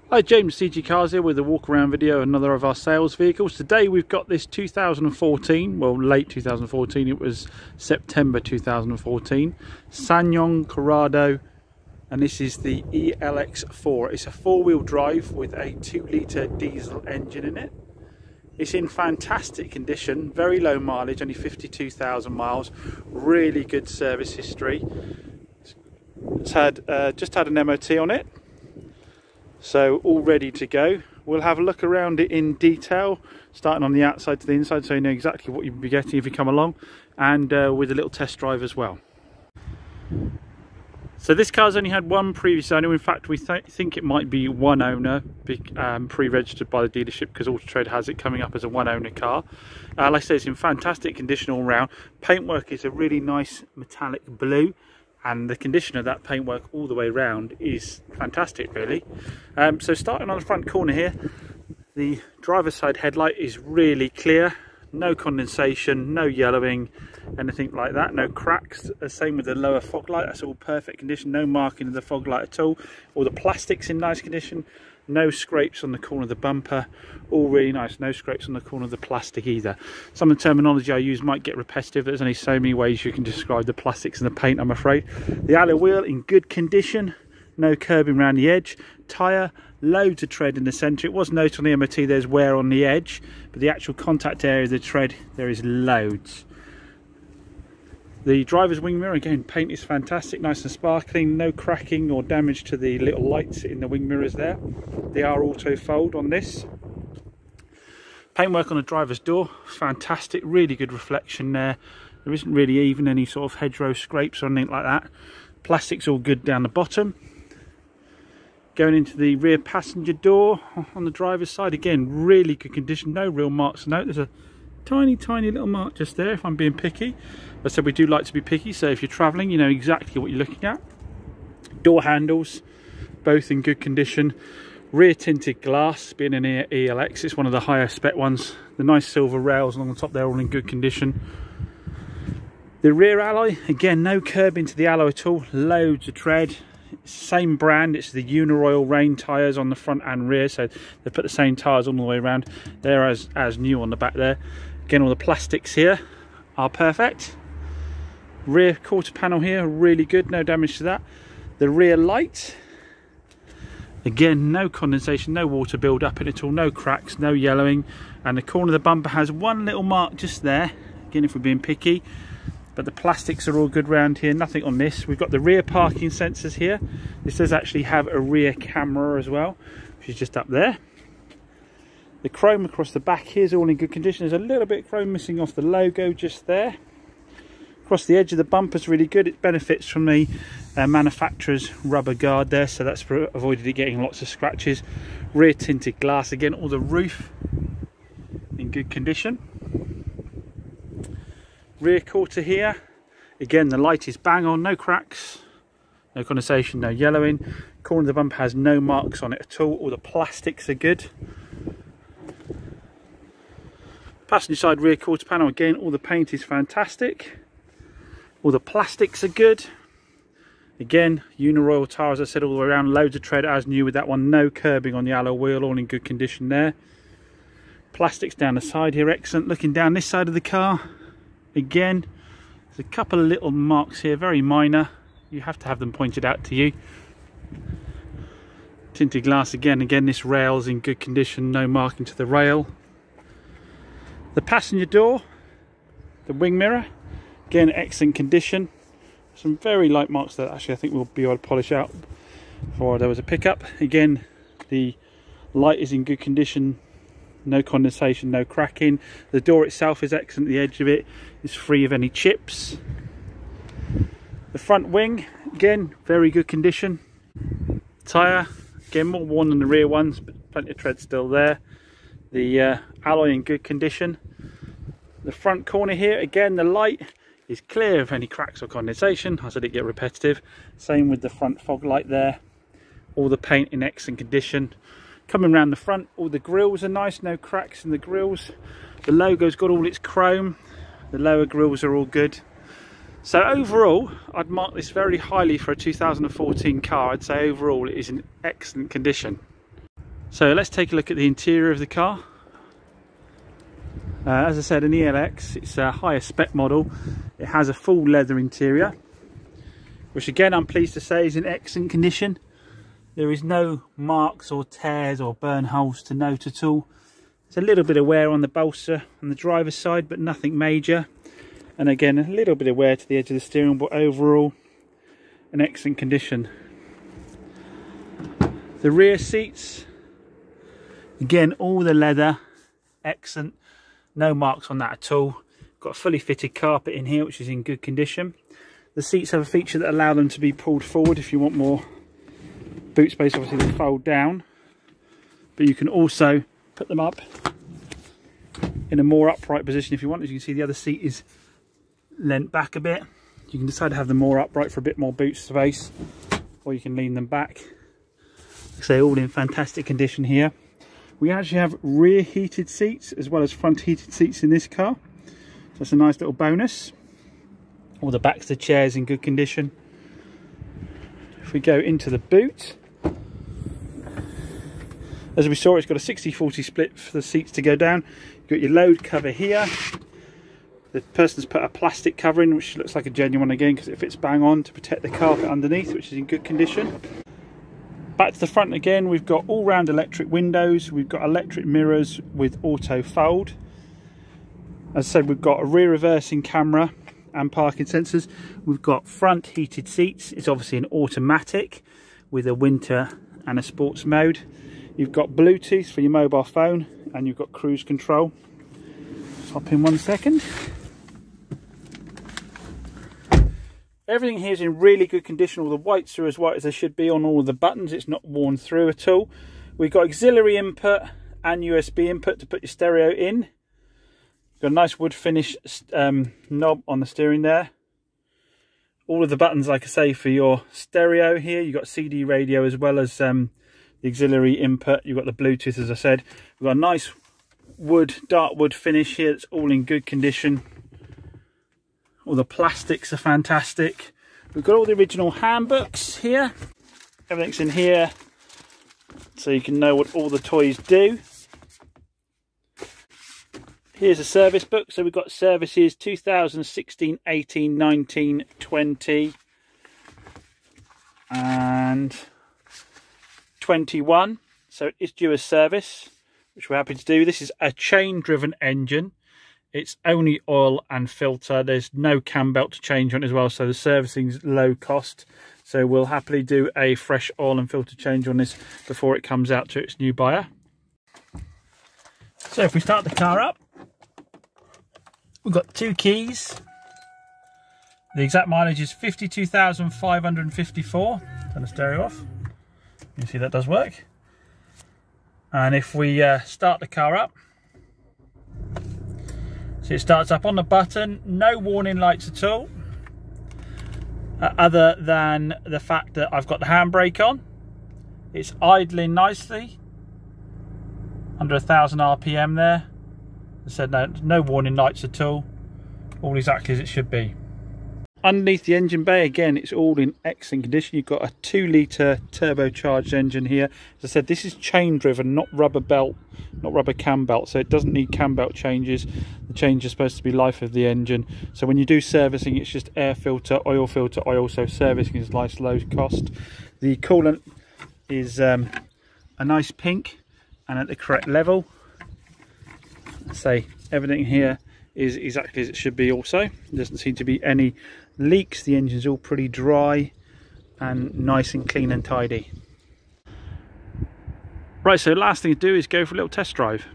Hi, James, CG Cars here with a walk around video, another of our sales vehicles. Today we've got this 2014, well late 2014, it was September 2014, Ssanyong Korado, and this is the ELX4. It's a four-wheel drive with a 2-litre diesel engine in it. It's in fantastic condition, very low mileage, only 52,000 miles, really good service history. It's had just had an MOT on it. So all ready to go. We'll have a look around it in detail, starting on the outside to the inside, so you know exactly what you'll be getting if you come along, and with a little test drive as well. So this car's only had one previous owner. In fact, we think it might be one owner, pre-registered by the dealership, because Auto Trade has it coming up as a one owner car. Like I say, it's in fantastic condition all round. Paintwork is a really nice metallic blue, and the condition of that paintwork all the way around is fantastic, really. So starting on the front corner here, the driver's side headlight is really clear, no condensation, no yellowing, anything like that, no cracks. Same with the lower fog light, that's all perfect condition, no marking of the fog light at all. All the plastics in nice condition, no scrapes on the corner of the bumper, all really nice, no scrapes on the corner of the plastic either. Some of the terminology I use might get repetitive, there's only so many ways you can describe the plastics and the paint, I'm afraid. The alloy wheel in good condition, no curbing around the edge. Tyre, loads of tread in the centre. It was noted on the MOT there's wear on the edge, but the actual contact area of the tread, there is loads. The driver's wing mirror, again, paint is fantastic, nice and sparkling, no cracking or damage to the little lights in the wing mirrors there. They are auto fold on this. Paintwork on the driver's door, fantastic, really good reflection there. There isn't really even any sort of hedgerow scrapes or anything like that. Plastic's all good down the bottom. Going into the rear passenger door on the driver's side, again, really good condition, no real marks to note. There's a tiny little mark just there if I'm being picky. As I said, we do like to be picky, so if you're travelling you know exactly what you're looking at. Door handles, both in good condition. Rear tinted glass, being an ELX, it's one of the higher spec ones. The nice silver rails along the top there, all in good condition. The rear alloy, again, no curb into the alloy at all, loads of tread. Same brand, it's the Uniroyal Rain tyres on the front and rear, so they put the same tyres all the way around. They're as new on the back there. Again, all the plastics here are perfect. Rear quarter panel here, really good, no damage to that. The rear light, again, no condensation, no water build up in it at all, no cracks, no yellowing, and the corner of the bumper has one little mark just there, again if we're being picky, but the plastics are all good round here, nothing on this. We've got the rear parking sensors here. This does actually have a rear camera as well, which is just up there. The chrome across the back here is all in good condition. There's a little bit of chrome missing off the logo just there. Across the edge of the bumper is really good. It benefits from the manufacturer's rubber guard there, so that's avoided it getting lots of scratches. Rear tinted glass, again, all the roof in good condition. Rear quarter here, again the light is bang on, no cracks, no condensation, no yellowing. Corner of the bumper has no marks on it at all the plastics are good. Passenger side rear quarter panel, again all the paint is fantastic, all the plastics are good. Again, Uniroyal tyre, as I said, all the way around, loads of tread as new with that one, no curbing on the alloy wheel, all in good condition there. Plastics down the side here, excellent. Looking down this side of the car, again, there's a couple of little marks here, very minor. You have to have them pointed out to you. Tinted glass again, this rail's in good condition, no marking to the rail. The passenger door, the wing mirror, again, excellent condition. Some very light marks that actually I think we'll be able to polish out before there was a pickup. Again, the light is in good condition, no condensation, no cracking. The door itself is excellent, the edge of it is free of any chips. The front wing, again, very good condition. Tyre, again, more worn than the rear ones, but plenty of tread still there. The alloy in good condition. The front corner here, again, the light is clear of any cracks or condensation. I said it get repetitive. Same with the front fog light there. All the paint in excellent condition. Coming around the front, all the grills are nice, no cracks in the grills. The logo's got all its chrome. The lower grills are all good. So overall, I'd mark this very highly for a 2014 car. I'd say overall it is in excellent condition. So let's take a look at the interior of the car. As I said, an ELX, it's a higher spec model. It has a full leather interior, which again I'm pleased to say is in excellent condition. There is no marks or tears or burn holes to note at all. There's a little bit of wear on the bolster on the driver's side, but nothing major. And again, a little bit of wear to the edge of the steering, but overall an excellent condition. The rear seats, again, all the leather, excellent. No marks on that at all. Got a fully fitted carpet in here, which is in good condition. The seats have a feature that allow them to be pulled forward if you want more boot space. Obviously they fold down, but you can also put them up in a more upright position if you want. As you can see, the other seat is leant back a bit. You can decide to have them more upright for a bit more boot space, or you can lean them back. Like I say, all in fantastic condition here. We actually have rear heated seats as well as front heated seats in this car. So that's a nice little bonus. All the backs of the chairs in good condition. If we go into the boot, as we saw, it's got a 60-40 split for the seats to go down. You've got your load cover here. The person's put a plastic cover in, which looks like a genuine again because it fits bang on to protect the carpet underneath, which is in good condition. Back to the front again, we've got all-round electric windows. We've got electric mirrors with auto fold. As I said, we've got a rear reversing camera and parking sensors. We've got front heated seats. It's obviously an automatic with a winter and a sports mode. You've got Bluetooth for your mobile phone, and you've got cruise control. Just hop in 1 second. Everything here is in really good condition. All the whites are as white as they should be on all of the buttons. It's not worn through at all. We've got auxiliary input and USB input to put your stereo in. Got a nice wood finish knob on the steering there. All of the buttons, like I say, for your stereo here. You've got CD radio as well as the auxiliary input. You've got the Bluetooth, as I said. We've got a nice wood, dark wood finish here. It's all in good condition. All the plastics are fantastic. We've got all the original handbooks here. Everything's in here so you can know what all the toys do. Here's a service book. So we've got services 2016, 18, 19, 20 and 21. So it is due a service, which we're happy to do. This is a chain driven engine. It's only oil and filter. There's no cam belt to change on as well, so the servicing is low cost. So we'll happily do a fresh oil and filter change on this before it comes out to its new buyer. So if we start the car up, we've got 2 keys. The exact mileage is 52,554. Turn the stereo off. You can see that does work. And if we start the car up, so it starts up on the button, no warning lights at all, other than the fact that I've got the handbrake on. It's idling nicely, under 1,000 RPM there. As I said, no warning lights at all exactly as it should be. Underneath the engine bay, again, it's all in excellent condition. You've got a 2-litre turbocharged engine here. As I said, this is chain driven, not rubber belt, not rubber cam belt, so it doesn't need cam belt changes. The change is supposed to be life of the engine. So when you do servicing, it's just air filter, oil, so servicing is nice low cost. The coolant is a nice pink and at the correct level. Say everything here is exactly as it should be also. There doesn't seem to be any leaks. The engine's all pretty dry and nice and clean and tidy. Right, so last thing to do is go for a little test drive.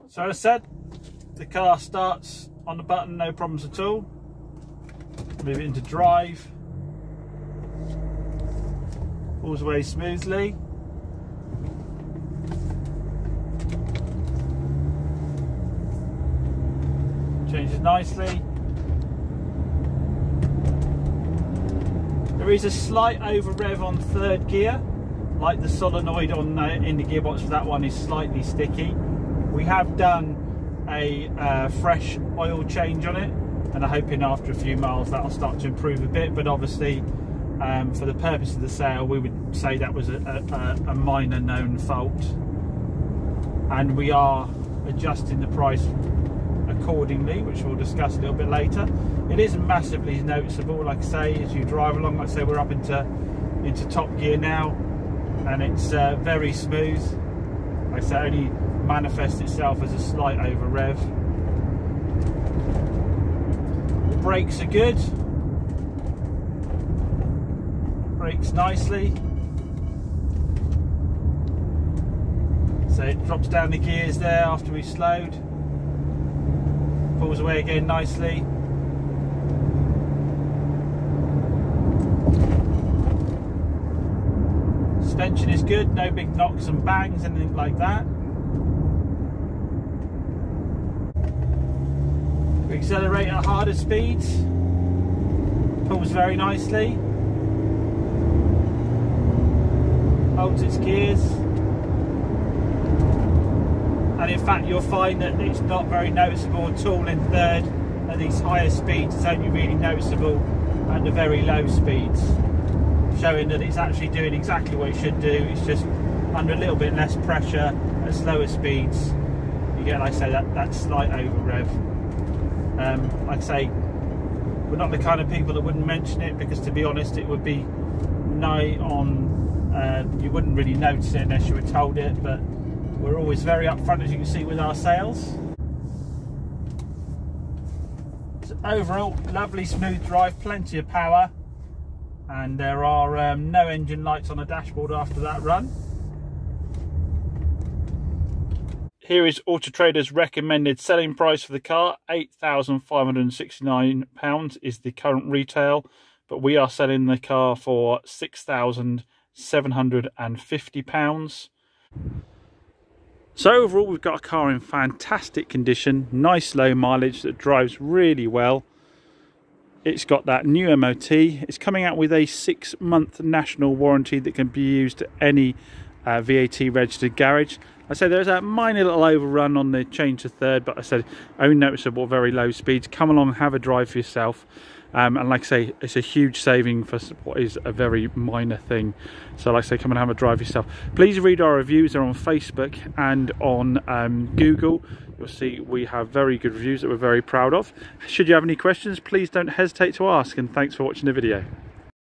So as I said, the car starts on the button, no problems at all. Move it into drive. Pulls away smoothly. Changes nicely. There is a slight over rev on 3rd gear, like the solenoid on in the gearbox for that one is slightly sticky. We have done a fresh oil change on it, and I'm hoping after a few miles that'll start to improve a bit, but obviously For the purpose of the sale, we would say that was a minor known fault, and we are adjusting the price accordingly, which we'll discuss a little bit later. It isn't massively noticeable, like I say, as you drive along. Like I say, we're up into top gear now, and it's very smooth. Like I say, only manifests itself as a slight over rev. The brakes are good. Brakes nicely. So it drops down the gears there after we slowed. Pulls away again nicely. Suspension is good, no big knocks and bangs, anything like that. We accelerate at harder speeds. Pulls very nicely. Holds its gears. And in fact, you'll find that it's not very noticeable at all in third. At these higher speeds, it's only really noticeable at the very low speeds, showing that it's actually doing exactly what it should do. It's just under a little bit less pressure at slower speeds. You get, like I say, that slight over rev. Like I say, we're not the kind of people that wouldn't mention it, because to be honest, it would be nigh on, you wouldn't really notice it unless you were told it, but we're always very upfront, as you can see, with our sales. So overall, lovely smooth drive, plenty of power, and there are no engine lights on the dashboard after that run. Here is Auto Trader's recommended selling price for the car. £8,569 is the current retail, but we are selling the car for £6,750. So overall, we've got a car in fantastic condition, nice low mileage that drives really well. It's got that new MOT. It's coming out with a 6-month national warranty that can be used at any VAT registered garage. I said there's a minor little overrun on the change to third, but I said only noticeable very low speeds. Come along and have a drive for yourself. And like I say, it's a huge saving for what is a very minor thing. So like I say, come and have a drive yourself. Please read our reviews. They're on Facebook and on Google. You'll see we have very good reviews that we're very proud of. Should you have any questions, please don't hesitate to ask, and thanks for watching the video.